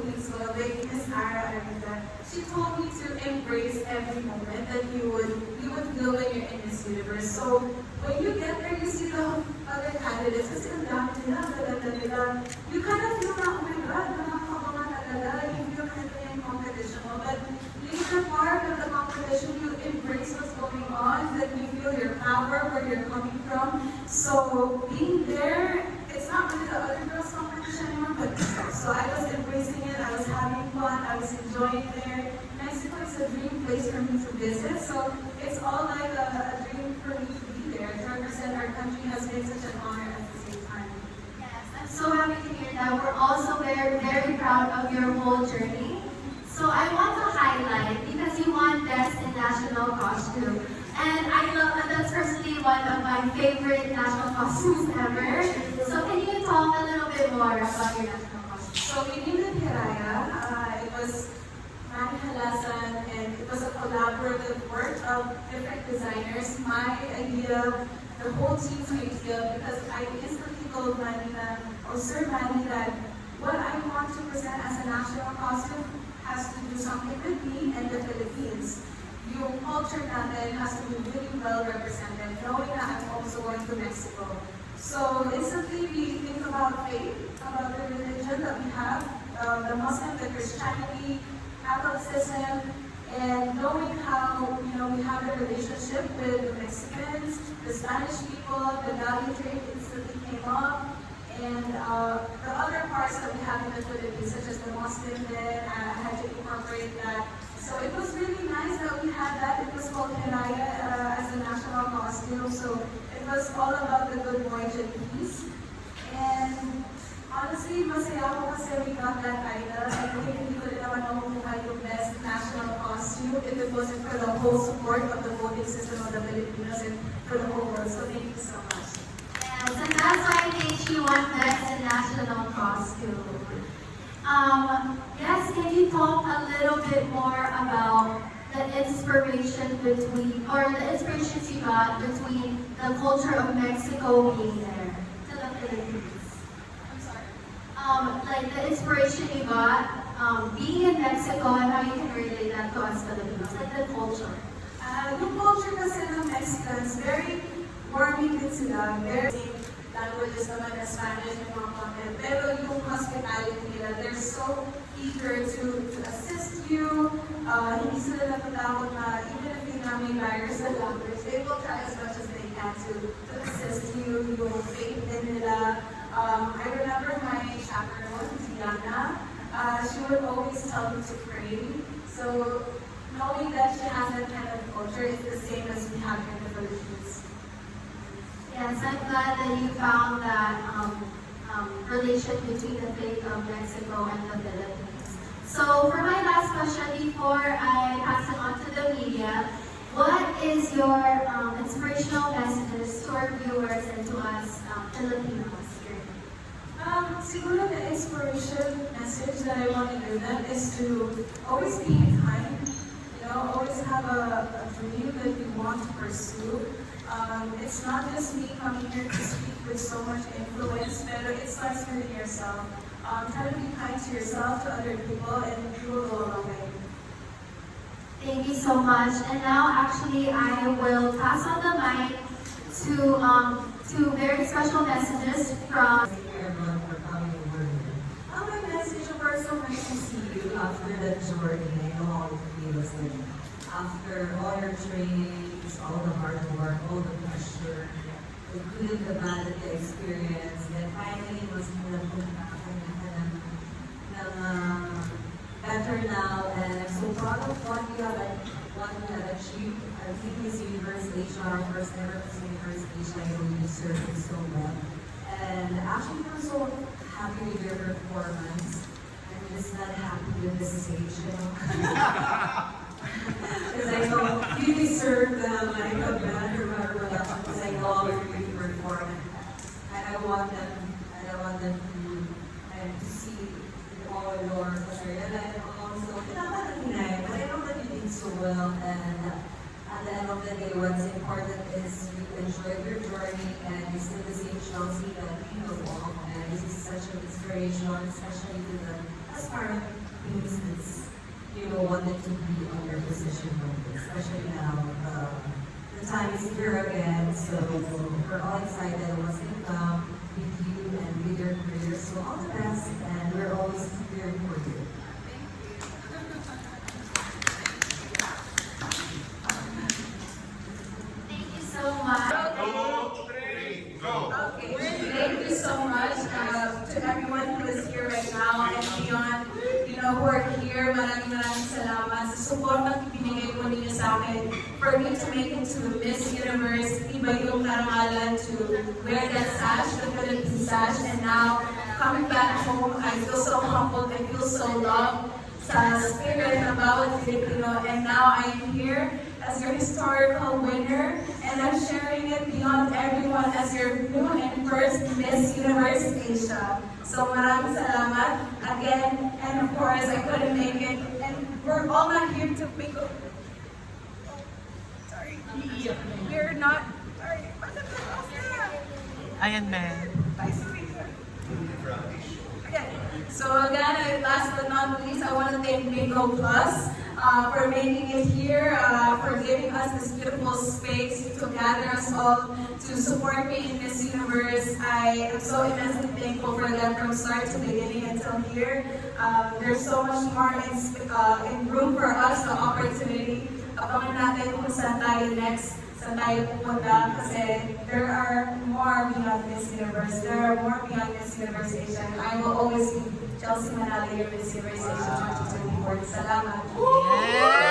colleagues, like Miss Ara Arita, she told me to embrace every moment that you would feel when you're in Miss Universe. So when you get there, you see the other candidates, kasi ang dami nila, ganda nila. You kind of feel na, oh my God, nakakabangan talaga. You feel kind of in competition mo. But later part of the competition, you embrace what's going on, that you feel your power, where you're coming from. So being there, it's not really the other girls' competition anymore, but so I was embracing it, I was having fun, I was enjoying there. Mexico is a dream place for me to visit, so it's all like a dream for me to be there. To represent our country has been such an honor at the same time. Yes, I'm so happy to hear that. We're also very, very proud of your whole journey. So I want to highlight, because you won Best in National Costume. And I love, and that's personally one of my favorite national costumes ever. So can you talk a little bit more about your national costume? So we named it Hiraya. It was Manny Halasan, and it was a collaborative work of different designers. My idea, the whole team's idea, because I instantly told Manny that, or Sir Manny, that what I want to present as a national costume has to do something with me and the Philippines. Yung culture natin has to be really well represented, knowing that I'm also going to Mexico. So instantly we think about faith, about the religion that we have, the Muslim, the Christianity, Catholicism, and knowing how we have a relationship with the Mexicans, the Spanish people, the value trade instantly came up, and the other parts that we have in the Philippines, such as the Muslim, then I had to incorporate that. So it was really nice that we had that. It was called Hiraya as a national costume. So it was all about the good voyage and peace. And honestly, masaya ako kasi we got that title. I think hindi ko rin naman makukuha yung best national costume if it wasn't for the whole support of the voting system of the Filipinos and for the whole world. So thank you so much. Yes, and that's why I think she won Best in National Costume. Yes, can you talk a little bit more about the inspiration between, or the inspirations you got between the culture of Mexico being there to the Philippines? I'm sorry. Like the inspiration you got being in Mexico and how you can relate that to us Filipinos, like the culture. Yung culture kasi ng Mexicans, very warming din sila, very languages naman na Spanish and mga content. Pero yung hospitality nila, they're so eager to assist you. Hindi sila natatakot na even if you na may barriers sa language, they will try as much as they can to assist you. Yung faith din nila. I remember my chaperone, Diana, she would always tell me to pray. So knowing that she has that kind of culture is the same as we have here in the Philippines. Yes, I'm glad that you found that relation between the faith of Mexico and the Philippines. So for my last question, before I pass it on to the media, what is your inspirational messages to our viewers and to us Filipinos here? Siguro the inspiration message that I want to give them is to always be kind, always have a dream that you want to pursue. It's not just me coming here to speak with so much influence, but it starts within yourself. Try to be kind to yourself, to other people, and you will go a long way. Thank you so much. And now, actually, I will pass on the mic to very special messages from. Thank you everyone for coming over here. My message, of course, so nice to see you after that journey. I know how it feels like after all your trainings, all the hard work, all the pressure, the good and the bad that you experienced, then finally it was better now, and I'm so proud of what you have achieved. I think Miss Universe Asia, our first ever Miss Universe Asia, I know you served it so well. And actually, I'm so happy with your performance. I'm just not happy with the stage, Because I know you deserve like a better revelation, because I know how you perform. I want them to see all your career. And I also, but I know that you did so well. And at the end of the day, what's important is you enjoy your journey and you see the same Chelsea that you know. And this is such an inspiration, especially to the aspiring wanted to be on your position, especially now. The time is here again, so we're all excited what's going to come with you and with your career. So all the best, and we're always here for you. Thank you so much. Okay, thank you so much to everyone who is here right now and beyond, who are here. Maraming salamat sa support na ibinigay po ninyo sa akin for me to make it to Miss Universe. Iba yung karangalan to wear that sash, the Philippine sash, and now coming back home, I feel so humbled, I feel so loved sa spirit ng bawat Filipino, and now I'm here as your historical winner, and I'm sharing it beyond everyone as your new and first Miss Universe Asia. So maraming salamat again, and of course I couldn't make it, and we're all not here to make a... Sorry, we're not... Sorry, Ayan, man. Okay, so again, last but not least, I want to thank Bingo Plus for making it here, for giving us this beautiful space to gather us all, to support me in Miss Universe. I am so immensely thankful for them from start to beginning until here. There's so much more in room for us, the opportunity. Abangan natin kung saan tayo next, saan tayo pupunta, kasi there are more beyond Miss Universe. There are more beyond Miss Universe Asia. And I will always be Chelsea Manalo, your Miss Universe Asia 2024. Salamat. Yes!